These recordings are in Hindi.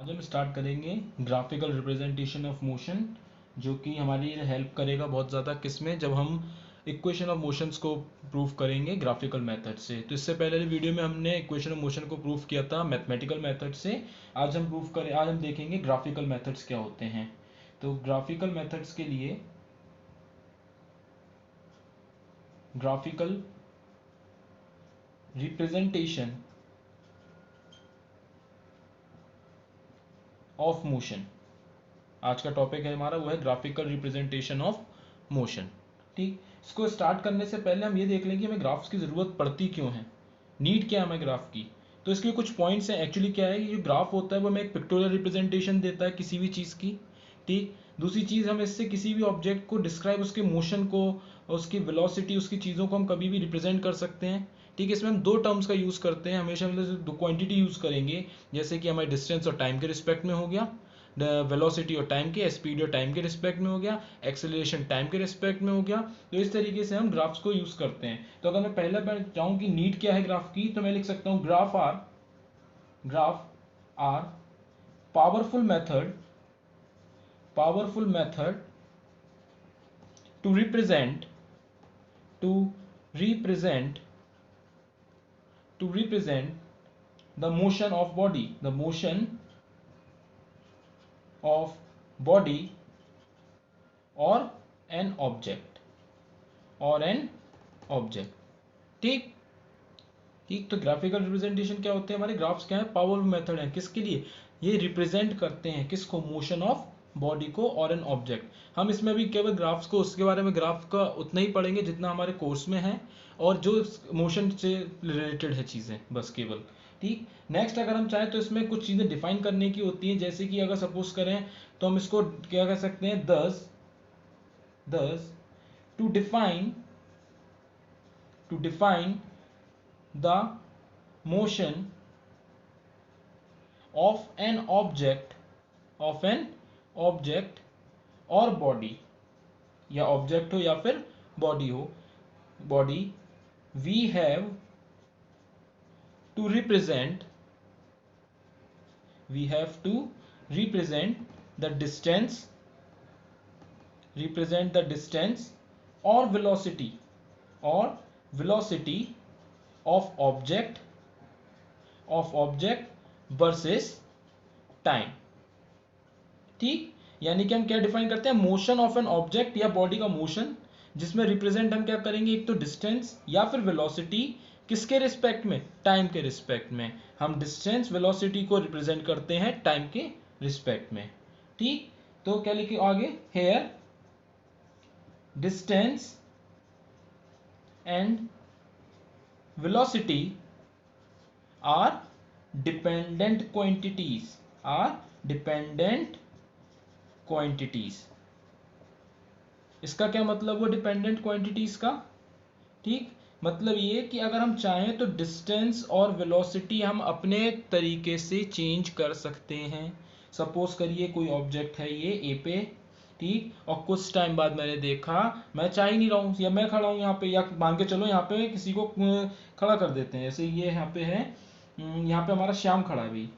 आज हम स्टार्ट करेंगे ग्राफिकल रिप्रेजेंटेशन ऑफ मोशन, जो कि हमारी हेल्प करेगा बहुत ज़्यादा किसमें, जब हम इक्वेशन ऑफ मोशंस को प्रूव करेंगे ग्राफिकल मेथड से। तो इससे पहले वाली वीडियो में हमने इक्वेशन ऑफ मोशन को प्रूव किया था मैथमेटिकल मेथड से। आज हम देखेंगे ग्राफिकल मेथड्स क्या होते हैं। तो ग्राफिकल मेथड्स के लिए ग्राफिकल रिप्रेजेंटेशन ऑफ मोशन, आज का टॉपिक है हमारा, वो है ग्राफिकल रिप्रेजेंटेशन ऑफ मोशन। ठीक, इसको स्टार्ट करने से पहले हम ये देख लें कि हमें ग्राफ्स की ज़रूरत पड़ती क्यों है, नीड क्या है हमें ग्राफ की। तो इसके कुछ पॉइंट्स हैं। एक्चुअली क्या है, ये जो ग्राफ होता है वो हमें एक पिक्टोरियल रिप्रेजेंटेशन देता है किसी भी चीज़ की। ठीक, दूसरी चीज़, हम इससे किसी भी ऑब्जेक्ट को डिस्क्राइब, उसके मोशन को, उसकी वेलोसिटी, उसकी चीज़ों को हम कभी भी रिप्रेजेंट कर सकते हैं। ठीक है, इसमें हम दो टर्म्स का यूज़ करते हैं हमेशा, मतलब दो क्वांटिटी यूज़ करेंगे, जैसे कि हमारे डिस्टेंस और टाइम के रिस्पेक्ट में हो गया, वेलोसिटी और टाइम के, स्पीड और टाइम के रिस्पेक्ट में हो गया, एक्सेलरेशन टाइम के रिस्पेक्ट में हो गया। तो इस तरीके से हम ग्राफ्स को यूज करते हैं। तो अगर मैं पहले बार चाहूँ कि नीड क्या है ग्राफ की, तो मैं लिख सकता हूँ graph are powerful method to represent to represent to represent the motion of body और एन ऑब्जेक्ट। ठीक ठीक, तो ग्राफिकल रिप्रेजेंटेशन क्या होते हैं, हमारे ग्राफ्स क्या है, पावरफुल मेथड है। किसके लिए ये रिप्रेजेंट करते हैं, किसको, मोशन ऑफ बॉडी को और एन ऑब्जेक्ट। हम इसमें भी केवल ग्राफ्स को, उसके बारे में ग्राफ का उतना ही पढ़ेंगे जितना हमारे कोर्स में है, और जो मोशन से रिलेटेड है चीज़ें, बस केवल। ठीक, नेक्स्ट अगर हम चाहें तो इसमें कुछ चीज़ें डिफाइन करने की होती हैं, जैसे कि अगर सपोज करें तो हम इसको क्या कह सकते हैं, thus to define the motion of an object और body, या ऑब्जेक्ट हो या फिर बॉडी हो, body, we have to represent the distance और velocity of object versus time. ठीक, यानी कि हम क्या डिफाइन करते हैं, मोशन ऑफ एन ऑब्जेक्ट या बॉडी का मोशन, जिसमें रिप्रेजेंट हम क्या करेंगे, एक तो डिस्टेंस या फिर वेलोसिटी, किसके रिस्पेक्ट में, टाइम के रिस्पेक्ट में। हम डिस्टेंस वेलोसिटी को रिप्रेजेंट करते हैं टाइम के रिस्पेक्ट में। ठीक, तो क्या लिखे आगे, here distance and velocity are dependent quantities। इसका क्या मतलब हुआ डिपेंडेंट क्वांटिटीज का। ठीक, मतलब ये कि अगर हम चाहें तो डिस्टेंस और वेलोसिटी हम अपने तरीके से चेंज कर सकते हैं। सपोज करिए कोई ऑब्जेक्ट है ये ए पे, ठीक, और कुछ टाइम बाद मैंने देखा, मैं चाह ही नहीं रहा हूँ, या मैं खड़ा हूँ यहाँ पे, या मान के चलो यहाँ पे किसी को खड़ा कर देते हैं, जैसे ये यहाँ पे है, यहाँ पे हमारा श्याम खड़ा है भाई।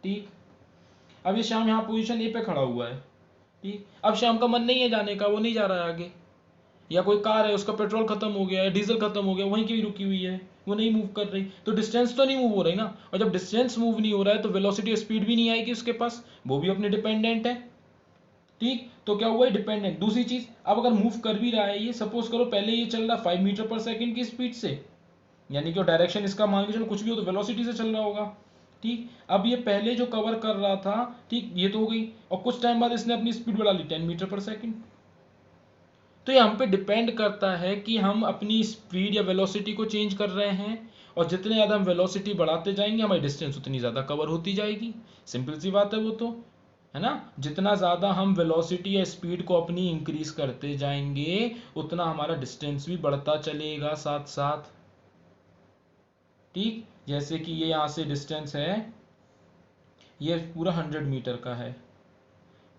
ठीक, अब ये श्याम यहाँ पोजीशन ए पे खड़ा हुआ है। ठीक, अब श्याम का मन नहीं है जाने का, वो नहीं जा रहा है आगे। या कोई कार है, उसका पेट्रोल खत्म हो गया है, डीजल खत्म हो गया, वहीं की भी रुकी हुई है, वो नहीं मूव कर रही, तो डिस्टेंस तो नहीं मूव हो रही ना। और जब डिस्टेंस मूव नहीं हो रहा है तो वेलोसिटी और स्पीड भी नहीं आएगी उसके पास, वो भी अपने डिपेंडेंट है। ठीक, तो क्या हुआ, डिपेंडेंट। दूसरी चीज, अब अगर मूव कर भी रहा है ये, सपोज करो पहले ये चल रहा 5 मीटर पर सेकंड की स्पीड से, यानी कि डायरेक्शन इसका मान के चलो कुछ भी हो तो वेलोसिटी से चल रहा होगा। ठीक, अब ये पहले जो कवर कर रहा था, ठीक, ये तो हो गई, और कुछ टाइम बाद इसने अपनी स्पीड बढ़ा ली 10 मीटर पर सेकंड। तो ये हम पे डिपेंड करता है कि हम अपनी स्पीड या वेलोसिटी को चेंज कर रहे हैं, और जितने ज़्यादा हम वेलोसिटी बढ़ाते जाएंगे हमारी डिस्टेंस उतनी ज़्यादा कवर होती जाएगी। सिंपल सी बात है वो तो, है ना। जितना ज़्यादा हम वेलोसिटी या स्पीड को अपनी इंक्रीज करते जाएंगे उतना हमारा डिस्टेंस भी बढ़ता चलेगा साथ साथ। ठीक, जैसे कि ये यहाँ से डिस्टेंस है, ये पूरा 100 मीटर का है।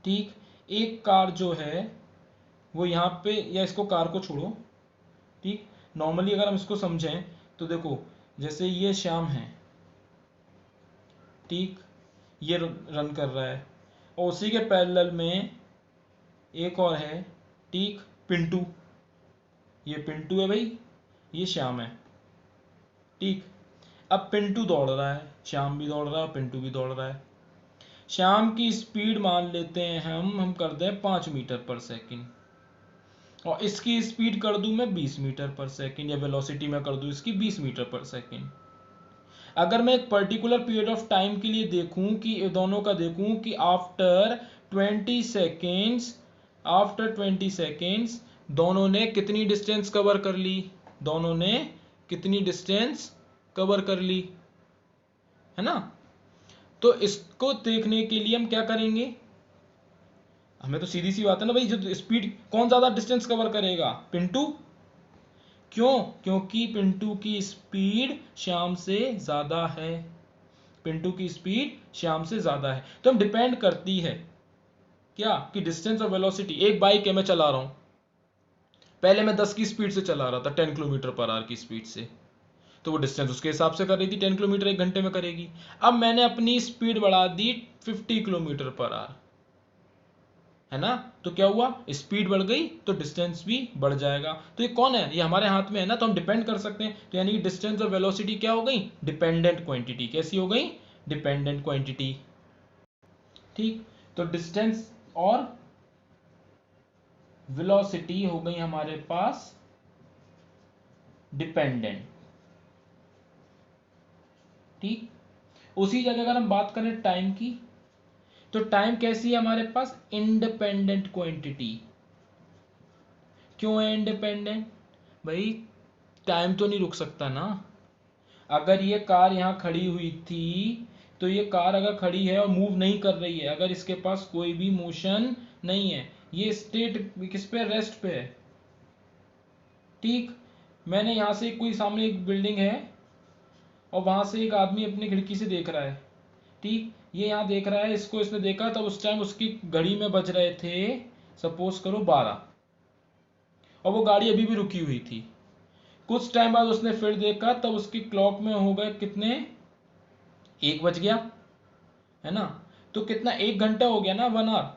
ठीक, एक कार जो है वो यहाँ पे, या इसको कार को छोड़ो, ठीक, नॉर्मली अगर हम इसको समझें तो देखो, जैसे ये श्याम है, ठीक, ये रन कर रहा है, और उसी के पैरेलल में एक और है, ठीक, पिंटू। ये पिंटू है भाई, ये श्याम है, ठीक। अब पिंटू दौड़ रहा है, श्याम भी दौड़ रहा है, पिंटू भी दौड़ रहा है। श्याम की स्पीड मान लेते हैं हम कर दें 5 मीटर पर सेकंड, और इसकी स्पीड कर दूं मैं 20 मीटर पर सेकंड, या वेलोसिटी में कर दूं इसकी 20 मीटर पर सेकंड। अगर मैं एक पर्टिकुलर पीरियड ऑफ टाइम के लिए देखूं कि दोनों का देखूं कि आफ्टर 20 सेकेंड्स दोनों ने कितनी डिस्टेंस कवर कर ली, दोनों ने कितनी डिस्टेंस कवर कर ली, है ना। तो इसको देखने के लिए हम क्या करेंगे, हमें तो सीधी सी बात है ना भाई, जो स्पीड कौन ज्यादा डिस्टेंस कवर करेगा, पिंटू। क्यों? क्योंकि पिंटू की स्पीड श्याम से ज्यादा है, पिंटू की स्पीड श्याम से ज्यादा है। तो हम डिपेंड करती है क्या कि डिस्टेंस और वेलोसिटी। एक बाइक है, मैं चला रहा हूं, पहले मैं 10 की स्पीड से चला रहा था, 10 किलोमीटर पर आवर की स्पीड से, तो वो डिस्टेंस उसके हिसाब से कर रही थी, 10 किलोमीटर 1 घंटे में करेगी। अब मैंने अपनी स्पीड बढ़ा दी 50 किलोमीटर पर आवर, है ना। तो क्या हुआ, स्पीड बढ़ गई तो डिस्टेंस भी बढ़ जाएगा। तो ये कौन है, ये हमारे हाथ में है ना, तो हम डिपेंड कर सकते हैं। तो यानी कि डिस्टेंस और वेलोसिटी क्या हो गई, डिपेंडेंट क्वांटिटी। कैसी हो गई, डिपेंडेंट क्वांटिटी, ठीक। तो डिस्टेंस और वेलोसिटी हो गई हमारे पास डिपेंडेंट, ठीक। उसी जगह अगर हम बात करें टाइम की, तो टाइम कैसी है हमारे पास, इंडिपेंडेंट क्वांटिटी। क्यों है इंडिपेंडेंट, भाई टाइम तो नहीं रुक सकता ना। अगर ये कार यहां खड़ी हुई थी, तो ये कार अगर खड़ी है और मूव नहीं कर रही है, अगर इसके पास कोई भी मोशन नहीं है, ये स्टेट किस पे, रेस्ट पे है, ठीक। मैंने यहां से कोई सामने एक बिल्डिंग है और वहां से एक आदमी अपनी खिड़की से देख रहा है, ठीक। ये यहां देख रहा है, इसको इसने देखा, तब उस टाइम उसकी घड़ी में बज रहे थे सपोज करो 12, और वो गाड़ी अभी भी रुकी हुई थी। कुछ टाइम बाद उसने फिर देखा, तब उसकी क्लॉक में हो गए कितने, 1 बज गया, है ना। तो कितना, 1 घंटा हो गया ना, 1 आवर।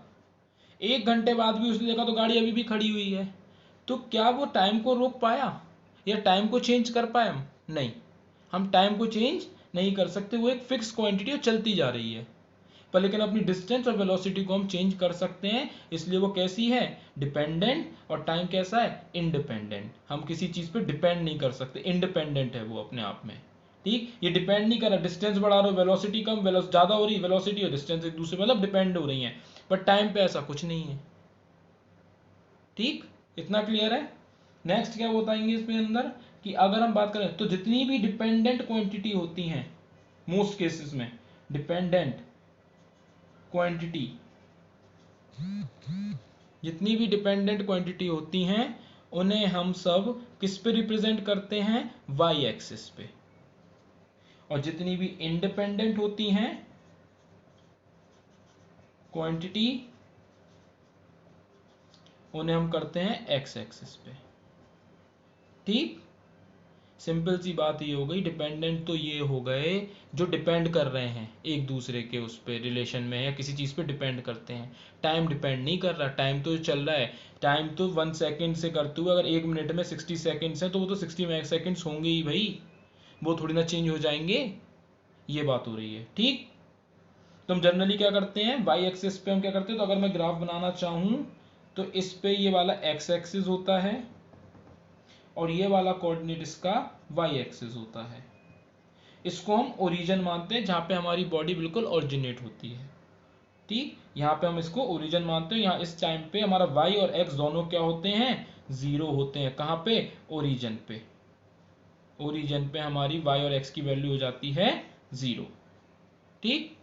1 घंटे बाद भी उसने देखा तो गाड़ी अभी भी खड़ी हुई है। तो क्या वो टाइम को रोक पाया, या टाइम को चेंज कर पाए हम, नहीं। हम टाइम को चेंज नहीं कर सकते, वो एक फिक्स क्वांटिटी चलती जा रही है। पर लेकिन अपनी डिस्टेंस और वेलोसिटी को हम चेंज कर सकते हैं, इसलिए वो कैसी है, डिपेंडेंट। और टाइम कैसा है, इंडिपेंडेंट। हम किसी चीज पे डिपेंड नहीं कर सकते, इंडिपेंडेंट है वो अपने आप में, ठीक। ये डिपेंड नहीं कर रहा, डिस्टेंस बढ़ा रहा हो, वेलोसिटी कम ज्यादा हो रही है, वेलोसिटी और डिस्टेंस एक दूसरे मतलब डिपेंड हो रही है, पर टाइम पे ऐसा कुछ नहीं है, ठीक। इतना क्लियर है। नेक्स्ट क्या बताएंगे इसमें अंदर, कि अगर हम बात करें तो जितनी भी डिपेंडेंट क्वांटिटी होती हैं, मोस्ट केसेस में डिपेंडेंट क्वांटिटी, जितनी भी डिपेंडेंट क्वांटिटी होती हैं, उन्हें हम सब किस पे रिप्रेजेंट करते हैं, वाई एक्सिस पे। और जितनी भी इंडिपेंडेंट होती हैं क्वांटिटी, उन्हें हम करते हैं एक्स एक्सिस पे, ठीक। सिंपल सी बात ये हो गई। डिपेंडेंट तो ये हो गए जो डिपेंड कर रहे हैं एक दूसरे के उस पे रिलेशन में, या किसी चीज़ पे डिपेंड करते हैं। टाइम डिपेंड नहीं कर रहा, टाइम तो चल रहा है। टाइम तो 1 सेकेंड से करते हुए, अगर 1 मिनट में 60 सेकेंड्स हैं तो वो तो 60 सेकेंड्स होंगे ही भाई, वो थोड़ी ना चेंज हो जाएंगे। ये बात हो रही है, ठीक। तो हम जनरली क्या करते हैं, वाई एक्सिस पे हम क्या करते हैं, तो अगर मैं ग्राफ बनाना चाहूँ तो इस पे ये वाला एक्स एक्सिस होता है, और ये वाला कोऑर्डिनेट इसका वाई एक्सिस होता है। इसको हम ओरिजिन मानते हैं, जहां पे हमारी बॉडी बिल्कुल ओरिजिनेट होती है, ठीक। यहाँ पे हम इसको ओरिजिन मानते हैं। यहाँ इस टाइम पे हमारा वाई और एक्स दोनों क्या होते हैं, 0 होते हैं। कहाँ पे, ओरिजिन पे। ओरिजिन पे हमारी वाई और एक्स की वैल्यू हो जाती है 0, ठीक।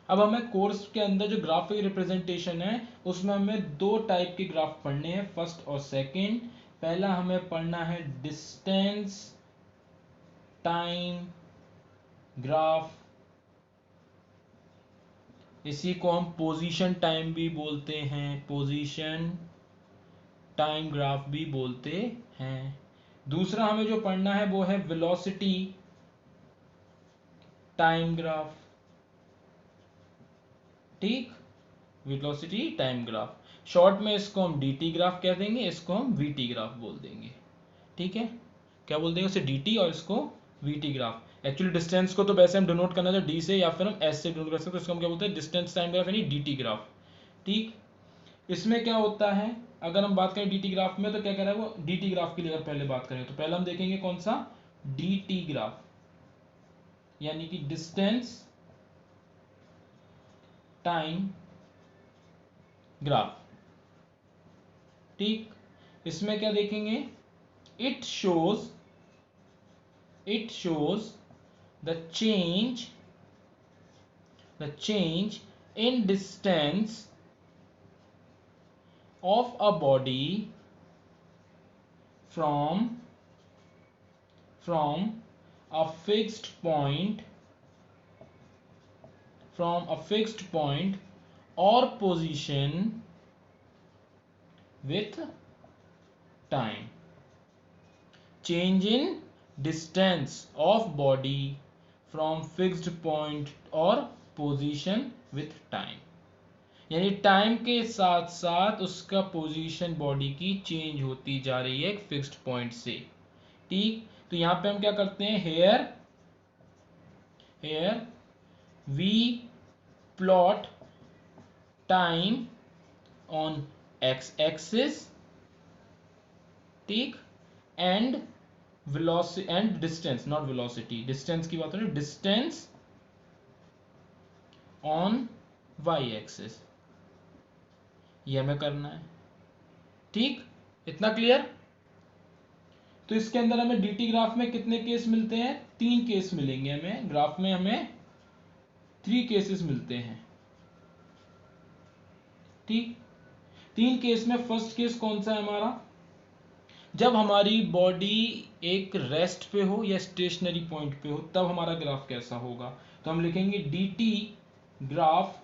अब हमें कोर्स के अंदर जो ग्राफिक रिप्रेजेंटेशन है, उसमें हमें 2 टाइप के ग्राफ पढ़ने हैं, फर्स्ट और सेकंड। पहला हमें पढ़ना है डिस्टेंस टाइम ग्राफ, इसी को हम पोजीशन टाइम भी बोलते हैं, पोजीशन टाइम ग्राफ भी बोलते हैं। दूसरा हमें जो पढ़ना है वो है वेलोसिटी टाइम ग्राफ। ठीक, वेलोसिटी टाइम ग्राफ। शॉर्ट में इसको हम dt ग्राफ कह देंगे, इसको हम vt ग्राफ बोल देंगे। ठीक है, क्या बोल देंगे उसे, dt और इसको vt ग्राफ। एक्चुअली डिस्टेंस को तो वैसे हम डिनोट करना चाहे d से या फिर हम s से डिनोट कर सकते हैं, तो इसको हम क्या बोलते हैं, डिस्टेंस टाइम ग्राफ यानी dt ग्राफ। ठीक, इसमें क्या होता है, अगर हम बात करें dt ग्राफ में तो क्या कह रहा है वो, dt ग्राफ के लिए अगर पहले बात करें तो पहले हम देखेंगे कौन सा, dt ग्राफ यानी कि डिस्टेंस टाइम ग्राफ। ठीक, इसमें क्या देखेंगे, it shows the change in distance of a body from a fixed point or position with time. Change in distance of body from fixed point or position with time, यानी टाइम के साथ साथ उसका पोजीशन बॉडी की चेंज होती जा रही है एक फिक्स्ड पॉइंट से। ठीक, तो यहां पे हम क्या करते हैं, here we plot time on X axis, ठीक, and velocity and distance, not velocity, distance की बात हो रही है, डिस्टेंस ऑन वाई एक्सिस, ये हमें करना है। ठीक, इतना क्लियर। तो इसके अंदर हमें dt ग्राफ में कितने केस मिलते हैं, 3 केस मिलेंगे हमें ग्राफ में, हमें 3 केसेस मिलते हैं। ठीक, 3 केस में फर्स्ट केस कौन सा है हमारा, जब हमारी बॉडी एक रेस्ट पे हो या स्टेशनरी पॉइंट पे हो, तब हमारा ग्राफ कैसा होगा। तो हम लिखेंगे dt graph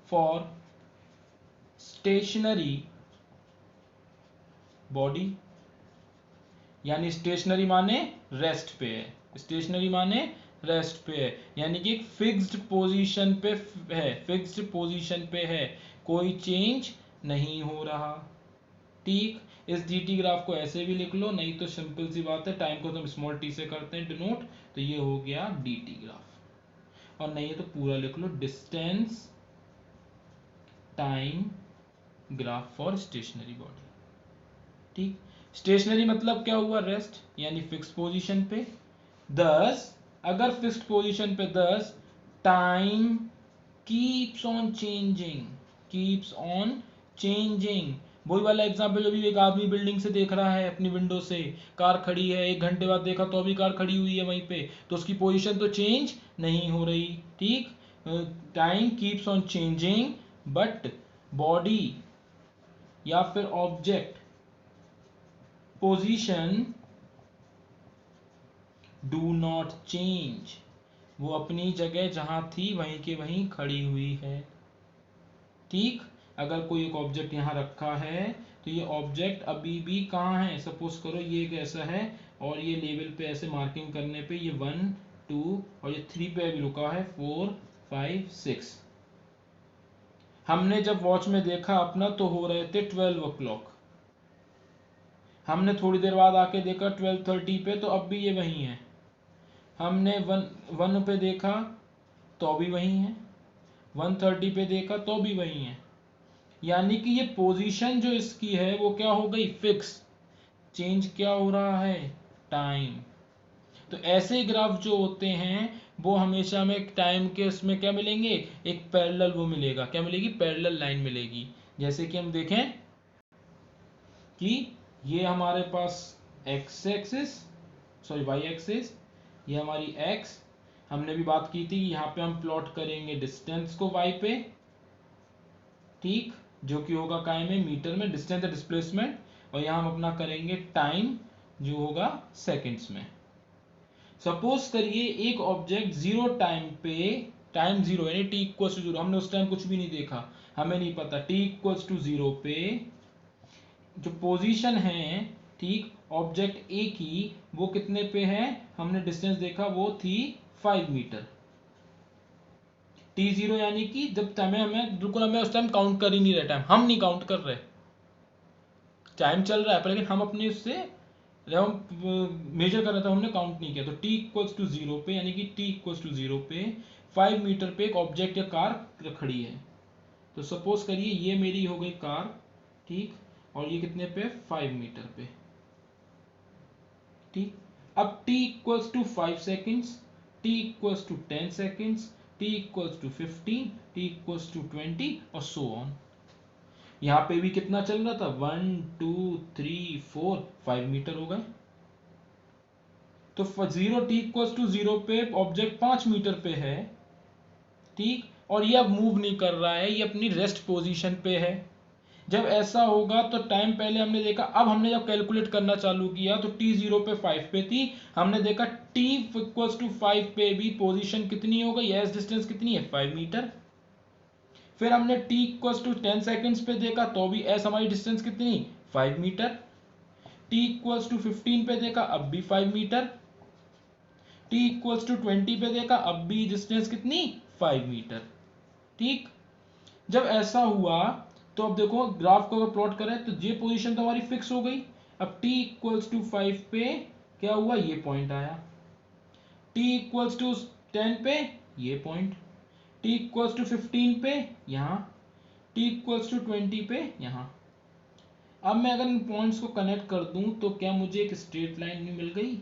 for stationary body, यानी स्टेशनरी माने रेस्ट पे है, स्टेशनरी माने रेस्ट पे है, यानी कि एक फिक्स्ड पोजीशन पे है, कोई चेंज नहीं हो रहा। ठीक, इस dt ग्राफ को ऐसे भी लिख लो, नहीं तो सिंपल सी बात है, टाइम को तो हम स्मॉल t से करते हैं डिनोट, तो ये हो गया dt ग्राफ। और नहीं है तो पूरा लिख लो, distance time graph for stationary body. ठीक, स्टेशनरी मतलब क्या हुआ, रेस्ट, यानी फिक्स पोजीशन पे। दस, अगर फिक्स्ड पोजीशन पे, दस टाइम कीप्स ऑन चेंजिंग। वही वाला एग्जांपल, जो भी एक आदमी बिल्डिंग से देख रहा है अपनी विंडो से, कार खड़ी है, 1 घंटे बाद देखा तो अभी कार खड़ी हुई है वहीं पे, तो उसकी पोजीशन तो चेंज नहीं हो रही। ठीक, time keeps on changing but body या फिर object position do not change, वो अपनी जगह जहां थी वहीं के वहीं खड़ी हुई है। ठीक, अगर कोई एक ऑब्जेक्ट यहां रखा है तो ये ऑब्जेक्ट अभी भी कहां है, सपोज करो ये एक ऐसा है और ये लेवल पे ऐसे मार्किंग करने पे ये 1 2 और ये 3 पे अभी रुका है, 4 5 6। हमने जब वॉच में देखा अपना तो हो रहे थे 12 o'clock, हमने थोड़ी देर बाद आके देखा 12:30 पे तो अब भी ये वही है, हमने 1 पे देखा तो भी वही है, 1:30 पे देखा तो भी वही है, यानी कि ये पोजीशन जो इसकी है वो क्या हो गई, फिक्स। चेंज क्या हो रहा है, टाइम। तो ऐसे ग्राफ जो होते हैं वो हमेशा हमें टाइम के उसमें क्या मिलेंगे, एक पैरेलल वो मिलेगा, क्या मिलेगी, पैरेलल लाइन मिलेगी। जैसे कि हम देखें कि ये हमारे पास X axis, sorry Y axis, ये हमारी एक्स, हमने भी बात की थी यहाँ पे हम प्लॉट करेंगे डिस्टेंस को वाई पे, ठीक, जो कि होगा काय में, मीटर में, डिस्टेंस डिस्प्लेसमेंट, और यहाँ हम अपना करेंगे टाइम जो होगा सेकंड्स में। सपोज करिए एक ऑब्जेक्ट जीरो टाइम पे, टाइम जीरो यानी टी इक्वल्स टू जीरो, हमने उस टाइम कुछ भी नहीं देखा, हमें नहीं पता, टी इक्वल्स टू जीरो पे जो पोजीशन है, ठीक, ऑब्जेक्ट ए की वो कितने पे है, हमने डिस्टेंस देखा वो थी 5 मीटर। t0 यानी कि जब टाइम हमें बिल्कुल हमें उस टाइम काउंट कर ही नहीं रहे, टाइम हम नहीं काउंट कर रहे, टाइम चल रहा है पर लेकिन हम अपने उससे जब हम मेजर कर रहे थे हमने काउंट नहीं किया। तो t इक्वल्स टू 0 पे यानी कि t इक्वल्स टू 0 पे 5 मीटर पे एक ऑब्जेक्ट या कार खड़ी है। तो सपोज करिए ये मेरी हो गई कार, ठीक, और ये कितने पे 5 मीटर पे, ठीक। अब t equals to 5 seconds, t equals to 10 seconds, t equals to 15, t equals to 20 और सो ऑन। यहां पे भी कितना चल रहा था, 1 2 3 4 5 मीटर हो गए। तो 0 t इक्वल्स टू 0 पे ऑब्जेक्ट 5 मीटर पे है, ठीक, और ये अब मूव नहीं कर रहा है, ये अपनी रेस्ट पोजीशन पे है। जब ऐसा होगा तो टाइम पहले हमने देखा, अब हमने जब कैलकुलेट करना चालू किया तो t 0 पे 5 पे थी, हमने देखा t इक्वल्स टू 5 पे भी पोजीशन कितनी हो गई, एस डिस्टेंस कितनी है 5 मीटर। फिर हमने t इक्वल्स टू 10 सेकेंड्स पे देखा तो भी एस हमारी डिस्टेंस कितनी 5 मीटर। t इक्वल्स टू 15 पे देखा अब भी 5 मीटर। t इक्वल्स टू 20 पे देखा अब भी डिस्टेंस कितनी 5 मीटर, ठीक। जब ऐसा हुआ तो अब देखो ग्राफ को अगर प्लॉट करें तो ये पोजीशन तो हमारी फिक्स हो गई। अब t इक्वल्स टू 5 पे क्या हुआ, ये पॉइंट आया। t इक्वल्स टू 10 पे ये पॉइंट, t इक्वल्स टू 15 पे यहां, t इक्वल्स टू 20 पे यहां। अब मैं अगर इन पॉइंट्स को कनेक्ट कर दूं तो क्या मुझे एक स्ट्रेट लाइन मिल गई।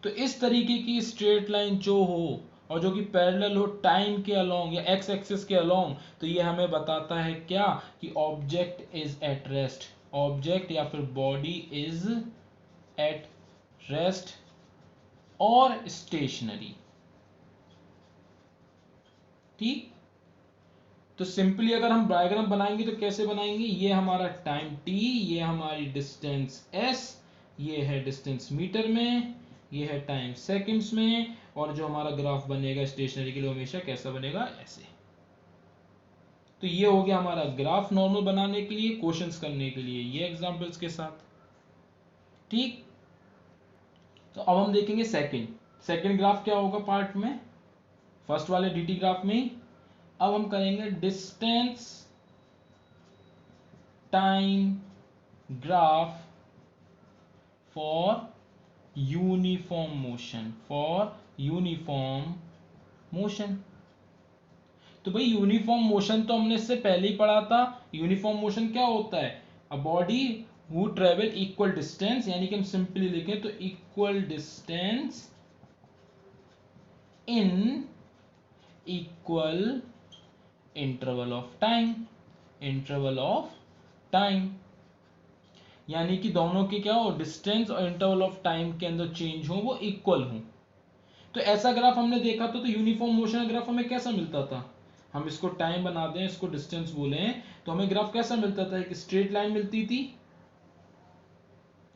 तो इस तरीके की स्ट्रेट लाइन जो हो और जो कि पैरेलल हो टाइम के अलोंग या एक्स एक्सिस के अलोंग, तो ये हमें बताता है क्या कि object is at rest, object या फिर बॉडी इज एट रेस्ट और स्टेशनरी, ठीक। तो सिंपली अगर हम डायग्राम बनाएंगे तो कैसे बनाएंगे, ये हमारा टाइम t, ये हमारी डिस्टेंस s, ये है डिस्टेंस मीटर में, ये है टाइम सेकंड्स में, और जो हमारा ग्राफ बनेगा स्टेशनरी के लिए हमेशा कैसा बनेगा, ऐसे। तो ये हो गया हमारा ग्राफ नॉर्मल बनाने के लिए, क्वेश्चंस करने के लिए ये एग्जांपल्स के साथ, ठीक। तो अब हम देखेंगे सेकंड ग्राफ क्या होगा पार्ट में, फर्स्ट वाले dt ग्राफ में ही। अब हम करेंगे distance time graph for uniform motion. तो भाई यूनिफॉर्म मोशन तो हमने इससे पहले ही पढ़ा था। यूनिफॉर्म मोशन क्या होता है, a body who travel equal distance, यानी कि हम सिंपली लिखें तो equal distance in equal interval of time, यानी कि दोनों के क्या हो, डिस्टेंस और इंटरवल ऑफ टाइम के अंदर चेंज हो वो इक्वल हो। तो ऐसा ग्राफ हमने देखा था, तो यूनिफॉर्म मोशन ग्राफ हमें कैसा मिलता था, हम इसको टाइम बना दें, इसको डिस्टेंस बोले, तो हमें ग्राफ कैसा मिलता था, एक स्ट्रेट लाइन मिलती थी,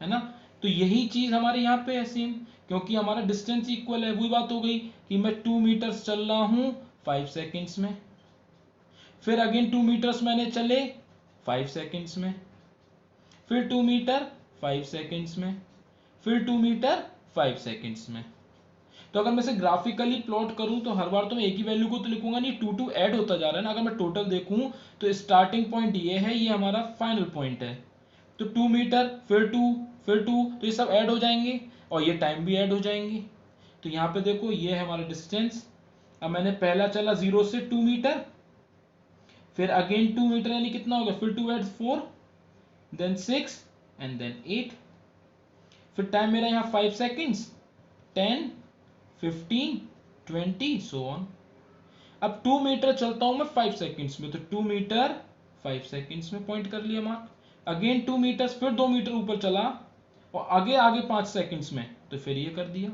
है ना। तो यही चीज हमारे यहाँ पे है सेम, क्योंकि हमारा डिस्टेंस इक्वल है। वही बात हो गई कि मैं 2 मीटर्स चल रहा हूं 5 सेकेंड्स में, फिर अगेन 2 मीटर्स मैंने चले 5 सेकेंड्स में, फिर 2 मीटर 5 सेकेंड्स में, फिर 2 मीटर 5 सेकेंड्स में। तो अगर मैं इसे ग्राफिकली प्लॉट करूं तो हर बार तो मैं एक ही वैल्यू को तो लिखूंगा नहीं, 2 ऐड होता जा रहा है ना। अगर मैं टोटल देखूं तो स्टार्टिंग पॉइंट ये है, ये हमारा फाइनल पॉइंट है। तो 2 मीटर फिर 2 फिर 2, तो ये सब ऐड हो जाएंगे और ये टाइम भी ऐड हो जाएंगे। तो यहाँ पे देखो ये है हमारा डिस्टेंस। अब मैंने पहला चला 0 से 2 मीटर, फिर अगेन 2 मीटर यानी कितना हो गया, फिर 2 एड 4, देन 6 एंड देन 8। फिर टाइम मेरा यहाँ 5 सेकेंड्स, 10 15 20 सो ऑन। अब 2 मीटर चलता हूं मैं 5 सेकेंड्स में, तो 2 मीटर 5 सेकेंड्स में पॉइंट कर लिया मार्क। अगेन 2 मीटर, फिर 2 मीटर ऊपर चला और आगे आगे 5 सेकेंड्स में, तो फिर ये कर दिया।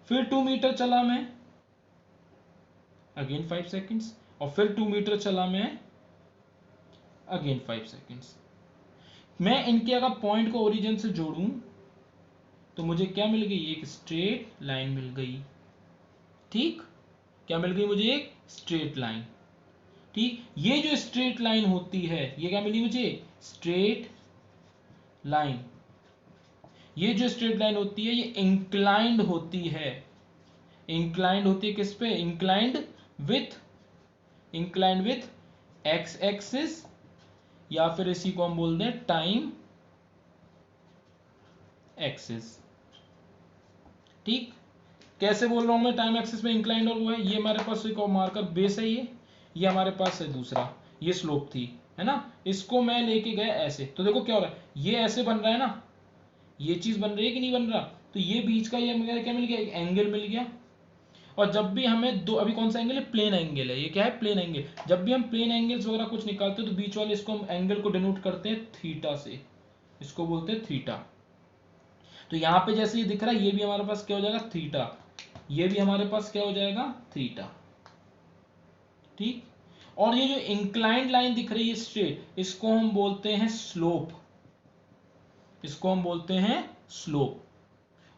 फिर 2 मीटर चला मैं, अगेन 5 सेकेंड्स, और फिर 2 मीटर चला मैं, अगेन 5 सेकेंड्स। मैं इनके अगर पॉइंट को ओरिजिन से जोड़ूं तो मुझे क्या मिल गई, एक स्ट्रेट लाइन मिल गई, ठीक। क्या मिल गई मुझे, एक स्ट्रेट लाइन, ठीक। ये जो स्ट्रेट लाइन होती है ये क्या मिली मुझे, स्ट्रेट लाइन। ये जो स्ट्रेट लाइन होती है ये इंक्लाइंड होती है, इंक्लाइंड होती है किस पे? इंक्लाइंड विथ एक्स एक्सिस, या फिर इसी को हम बोल दें टाइम एक्सिस। ठीक, कैसे बोल रहा हूं मैं? टाइम एक्सिस पे इंक्लाइंड और वो है, ये हमारे पास एक और मार्कर बेस है, ये हमारे पास है दूसरा, ये स्लोप थी, है ना। इसको मैं लेके गया ऐसे, तो देखो क्या हो रहा है, ये ऐसे बन रहा है ना, ये चीज बन रही है कि नहीं बन रहा? तो ये बीच का ये मुझे क्या मिल गया? एक एंगल मिल गया। और जब भी हमें दो, अभी कौन सा एंगल है? प्लेन एंगल है, ये क्या है? Plane angle. जब भी हम प्लेन एंगल्स वगैरह कुछ निकालते हैं तो बीच वाले इसको हम एंगल को डिनोट करते हैं थीटा से, इसको बोलते हैं थीटा। तो यहां पे जैसे ये दिख रहा है, ये भी हमारे पास क्या हो जाएगा? थीटा। ये भी हमारे पास क्या हो जाएगा? थीटा। ठीक, और ये जो इंक्लाइंड लाइन दिख रही है स्ट्रेट, इसको हम बोलते हैं स्लोप, इसको हम बोलते हैं स्लोप।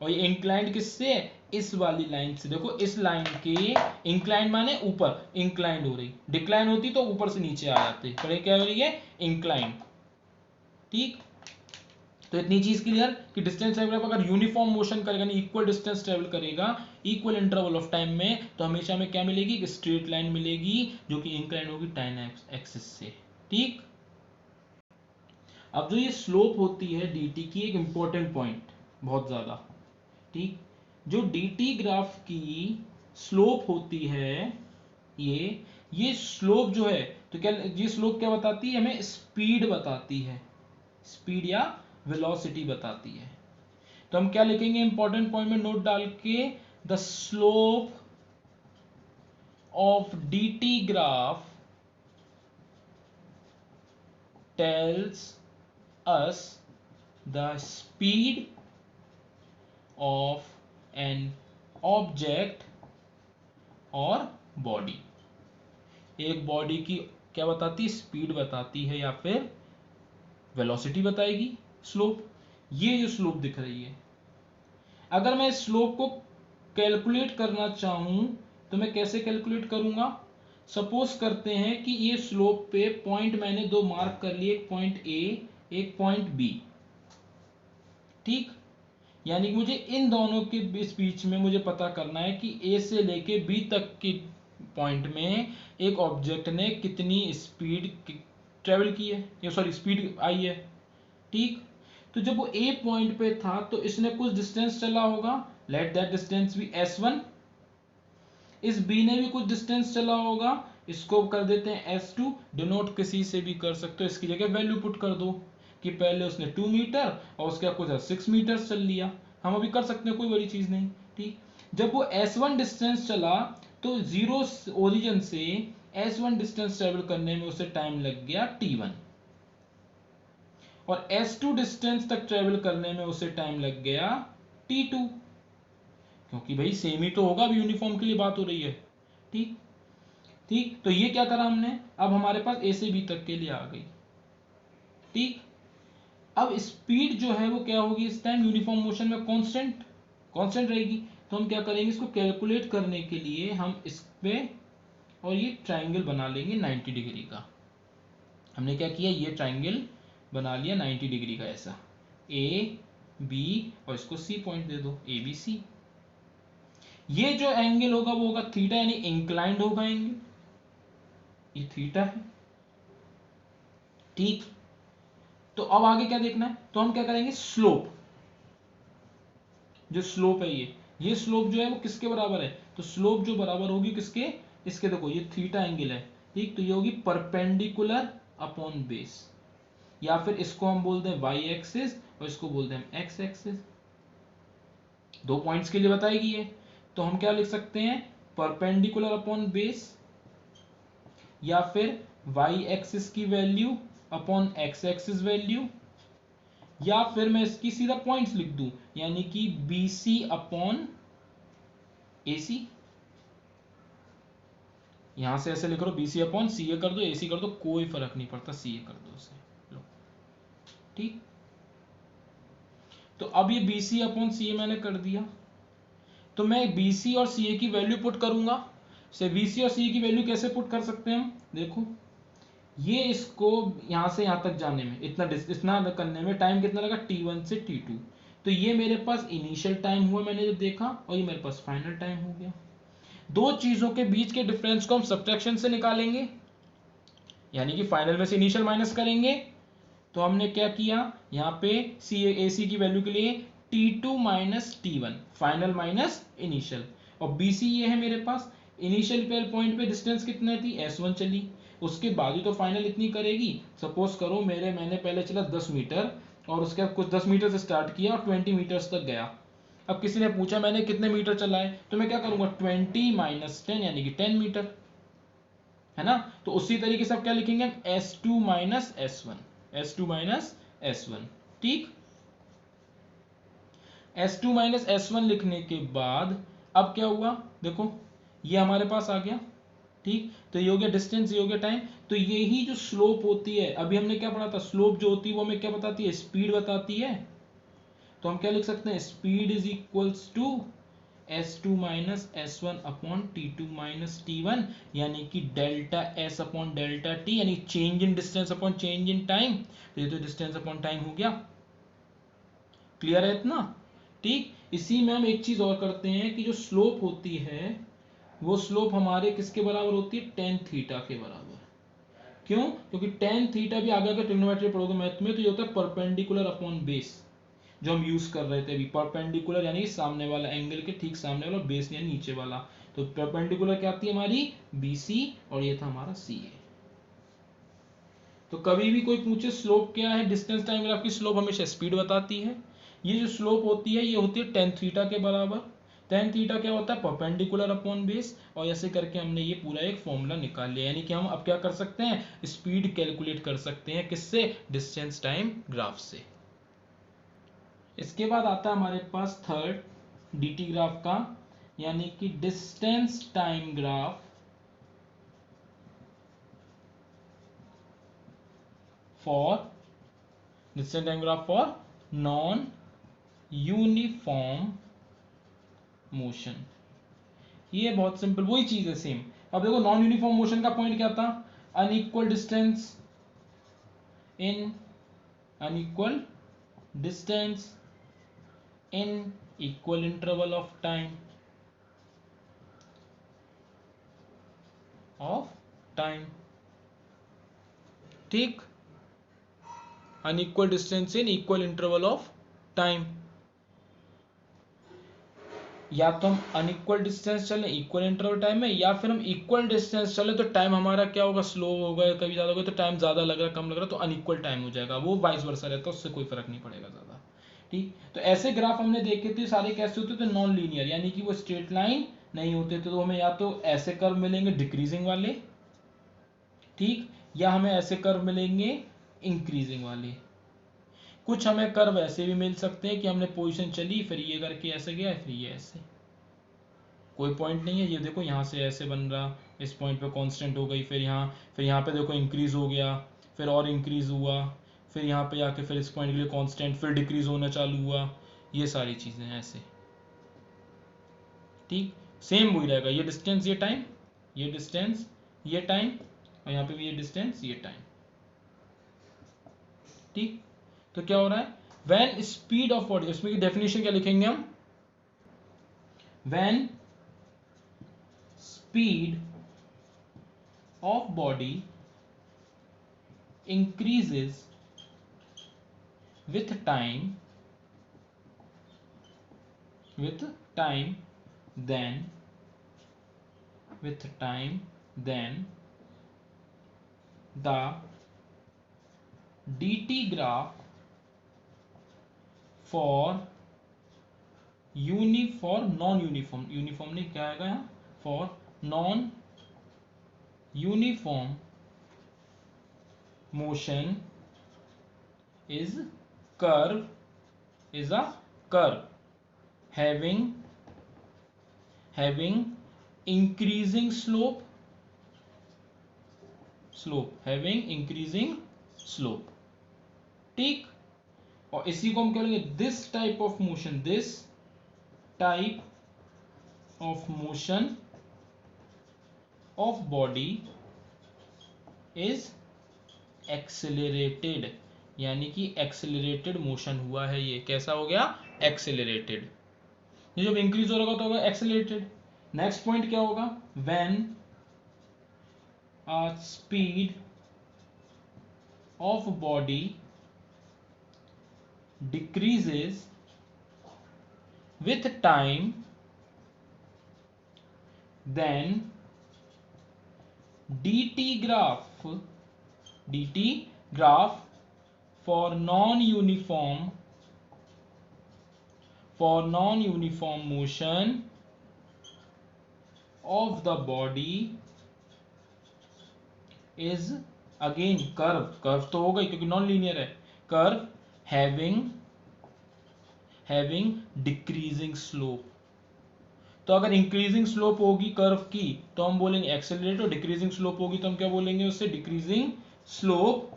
और ये इंक्लाइंड किससे? इस वाली लाइन से। देखो इस लाइन के इंक्लाइंड माने ऊपर, इंक्लाइंड हो रही, डिक्लाइन होती तो ऊपर से नीचे आ जाते, पर ये क्या हो रही है? इंक्लाइंड। ठीक, तो इतनी चीज क्लियर कि डिस्टेंस ट्रेवल अगर यूनिफॉर्म मोशन करेगा, इक्वल डिस्टेंस ट्रेवल करेगा इक्वल इंटरवल ऑफ टाइम में, तो हमेशा में क्या मिलेगी? एक स्ट्रेट लाइन मिलेगी जो कि इंक्लाइंड होगी टाइम एक्सिस से। ठीक, अब जो ये स्लोप होती है dt की, एक इंपॉर्टेंट पॉइंट बहुत ज्यादा। ठीक, जो dt ग्राफ की स्लोप होती है, ये स्लोप जो है, तो क्या ये स्लोप क्या बताती है हमें? स्पीड बताती है, स्पीड या वेलोसिटी बताती है। तो हम क्या लिखेंगे इंपॉर्टेंट पॉइंट में नोट डाल के? The slope of dt graph tells us the speed of an object और बॉडी। एक बॉडी की क्या बताती है? स्पीड बताती है या फिर वेलोसिटी बताएगी, स्लोप। ये जो स्लोप दिख रही है, अगर मैं इस स्लोप को कैलकुलेट करना चाहूं तो मैं कैसे कैलकुलेट करूंगा? सपोज करते हैं कि ये स्लोप पे पॉइंट मैंने दो मार्क कर लिए, एक पॉइंट ए, एक पॉइंट बी। ठीक, यानी कि मुझे इन दोनों के बीच में मुझे पता करना है कि ए से लेके बी तक की पॉइंट में एक ऑब्जेक्ट ने कितनी स्पीड ट्रेवल की है, या सॉरी स्पीड आई है। ठीक, तो जब वो ए पॉइंट पे था तो इसने कुछ डिस्टेंस चला होगा, let that distance B s1। इस बी ने भी कुछ डिस्टेंस चला होगा, इसको कर देते हैं s2। डिनोट किसी से भी कर सकते हो, इसकी जगह वैल्यू पुट कर दो कि पहले उसने 2 मीटर और उसके कुछ 6 मीटर चल लिया, हम अभी कर सकते हैं, कोई बड़ी चीज नहीं। ठीक, जब वो s1 डिस्टेंस चला तो जीरो ओरिजिन से s1 डिस्टेंस ट्रेवल करने में उसे टाइम लग गया t1, और s2 डिस्टेंस तक ट्रेवल करने में उसे टाइम लग गया t2, क्योंकि भाई सेम ही तो होगा, अब यूनिफॉर्म के लिए बात हो रही है। ठीक, ठीक, तो ये क्या करा हमने? अब हमारे पास ए से बी तक के लिए आ गई। ठीक, अब स्पीड जो है वो क्या होगी इस टाइम? यूनिफॉर्म मोशन में कांस्टेंट, कांस्टेंट रहेगी। तो हम क्या करेंगे? इसको कैलकुलेट करने के लिए हम इस पे और ये ट्राइंगल बना लेंगे 90 डिग्री का। हमने क्या किया? ये ट्राइंगल बना लिया 90 डिग्री का, ऐसा ए बी, और इसको सी पॉइंट दे दो, ए बी सी। ये जो एंगल होगा वो होगा थीटा, यानी इंक्लाइंड होगा एंगल, ये थीटा है। ठीक, तो अब आगे क्या देखना है? तो हम क्या करेंगे? स्लोप, जो स्लोप है ये स्लोप जो है वो किसके बराबर है? तो स्लोप जो बराबर होगी किसके? इसके, देखो ये थीटा एंगल है। ठीक, तो ये होगी परपेंडिकुलर अपॉन बेस, या फिर इसको हम बोलते हैं वाई एक्सिस और इसको बोलते हैं एक्स एक्सिस। दो पॉइंट्स के लिए बताएगी ये, तो हम क्या लिख सकते हैं? परपेंडिकुलर अपॉन बेस, या फिर वाई एक्सिस की value upon x axis value, या फिर मैं इसकी सीधा पॉइंट्स लिख दूं, यानी कि बी सी अपॉन ए सी। यहां से ऐसे लिख लो, बी सी अपॉन सी ए कर दो, ए सी कर दो, कोई फर्क नहीं पड़ता, सी ए कर दो उसे। लो, ठीक, तो अब ये बी सी अपॉन सी ए मैंने कर दिया, तो मैं बी सी और सी ए की वैल्यू पुट करूंगा। से बी सी और सी ए की वैल्यू कैसे पुट कर सकते हैं हम? देखो, ये इसको यहां से यहां तक जाने में इतना करने में टाइम कितना लगा? t1 से t2। तो ये मेरे पास इनिशियल टाइम हुआ मैंने जब देखा, और ये मेरे पास फाइनल टाइम हो गया। दो चीजों के बीच के डिफरेंस को हम सब्ट्रैक्शन से निकालेंगे, यानी कि फाइनल में से इनिशियल माइनस करेंगे। तो हमने क्या किया, यहाँ पे सी ए सी की वैल्यू के लिए T2 minus T1, final minus initial, और BC ये है मेरे पास। इनिशियल पॉइंट पे डिस्टेंस कितना थी, S1 चली, उसके बाद ही तो फाइनल इतनी करेगी। सपोज करो मैंने पहले चला 10 मीटर, और उसके बाद कुछ 10 मीटर से स्टार्ट किया और 20 मीटर्स तक गया। अब किसी ने पूछा मैंने कितने मीटर चला है, तो मैं क्या करूंगा, 20 माइनस 10 यानी कि 10 मीटर, है ना। तो उसी तरीके से अब क्या लिखेंगे हम, S2 minus S1, S2 minus S1, ठीक। S2 माइनस S1 लिखने के बाद अब क्या हुआ, देखो ये हमारे पास आ गया, ठीक। तो ये हो गया डिस्टेंस, ये हो गया टाइम। तो यही जो स्लोप होती है, अभी हमने क्या पढ़ा था, स्लोप जो होती है वो हमें क्या बताती है, स्पीड बताती है। तो हम क्या लिख सकते हैं, speed is equals to S2 minus S1 upon T2 minus T1, यानी कि delta S upon delta T, यानी change in distance upon change in time. तो ये तो डिस्टेंस अपॉन टाइम हो गया। क्लियर है इतना, ठीक। इसी में हम एक चीज और करते हैं कि जो स्लोप होती है वो स्लोप हमारे किसके बराबर होती है, टेन थीटा के बराबर। क्यों, क्योंकि टेन थीटा भी आगे अगर ट्रिग्नोमेट्री पढ़ोगे मैथ में, तो ये होता है परपेंडिकुलर अपॉन बेस, जो हम यूज कर रहे थे अभी। परपेंडिकुलर यानी सामने वाला एंगल के ठीक सामने वाला, बेस यानी नीचे वाला। तो परपेंडिकुलर क्या आती है हमारी, BC, और ये था हमारा CA। तो कभी भी कोई पूछे स्लोप क्या है, डिस्टेंस टाइम ग्राफ की स्लोप हमेशा स्पीड बताती है। ये जो स्लोप होती है ये होती है टेन थीटा के बराबर। टेन थीटा क्या होता है, परपेंडिकुलर अपॉन बेस, और ऐसे करके हमने ये पूरा एक फॉर्मूला निकाल लिया। यानी कि हम अब क्या कर सकते हैं, स्पीड कैलकुलेट कर सकते हैं, किससे, डिस्टेंस टाइम ग्राफ से। इसके बाद आता है हमारे पास थर्ड DT ग्राफ का, यानी कि distance time graph for non uniform motion. ये बहुत सिंपल वही चीज है सेम। अब देखो नॉन यूनिफॉर्म मोशन का पॉइंट क्या था, unequal distance in equal interval of time, ठीक। Unequal distance in equal interval of time, या तो हम अनइक्वल डिस्टेंस चले इक्वल इंटरवल टाइम में, या फिर हम इक्वल डिस्टेंस चले तो टाइम हमारा क्या होगा, स्लो होगा, कभी ज्यादा होगा तो टाइम ज्यादा लग रहा है, कम लग रहा है तो अनइक्वल टाइम हो जाएगा। वो वाइस वर्सा रहता है, उससे कोई फर्क नहीं पड़ेगा ज्यादा, ठीक। तो ऐसे ग्राफ हमने देखे थे, सारे कैसे होते थे, नॉन लीनियर, यानी कि वो स्ट्रेट लाइन नहीं होते थे। तो हमें या तो ऐसे कर्व मिलेंगे डिक्रीजिंग वाले, ठीक, या हमें ऐसे कर्व मिलेंगे इंक्रीजिंग वाले। कुछ हमें कर्व ऐसे भी मिल सकते हैं कि हमने पोजीशन चली, फिर ये करके ऐसे गया, फिर ये ऐसे, कोई पॉइंट नहीं है। ये देखो यहाँ से ऐसे बन रहा, इस पॉइंट पे कांस्टेंट हो गई, फिर यहाँ पे देखो इंक्रीज हो गया, फिर और इंक्रीज हुआ, फिर यहाँ पे आके फिर इस पॉइंट के लिए कांस्टेंट, फिर डिक्रीज होना चालू हुआ। ये सारी चीजें ऐसे, ठीक। सेम वही रहेगा, ये डिस्टेंस ये टाइम, ये डिस्टेंस ये टाइम, और यहाँ पे भी ये डिस्टेंस ये टाइम, ठीक। तो क्या हो रहा है, व्हेन स्पीड ऑफ बॉडी, उसमें की डेफिनेशन क्या लिखेंगे हम, when speed of body increases with time then the DT graph for non-uniform नहीं क्या आएगा यहाँ, for non-uniform motion is a curve having increasing slope, ठीक। और इसी को हम क्या लेंगे, this type of motion of body is accelerated, यानी कि एक्सेलरेटेड मोशन हुआ है। ये कैसा हो गया, एक्सेलरेटेड। ये जब इंक्रीज हो रहा होगा तो होगा एक्सेलरेटेड। नेक्स्ट पॉइंट क्या होगा, when speed of body decreases with time, then dt graph for non-uniform motion of the body is again curve तो होगा ही क्योंकि नॉन लीनियर है, कर्व हैविंग डिक्रीजिंग स्लोप। तो अगर इंक्रीजिंग स्लोप होगी कर्व की तो हम बोलेंगे एक्सेलरेट, और डिक्रीजिंग स्लोप होगी तो हम क्या बोलेंगे उससे, decreasing slope.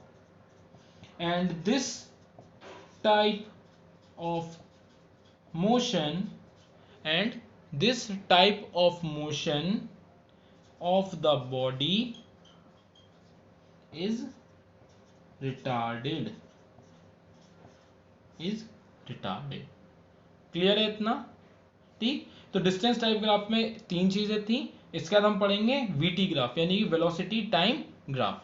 And this type of motion of the body is retarded. Clear है इतना? ठीक, तो डिस्टेंस टाइप ग्राफ में तीन चीजें थी। इसके बाद हम पढ़ेंगे वीटी ग्राफ यानी कि वेलोसिटी टाइम ग्राफ।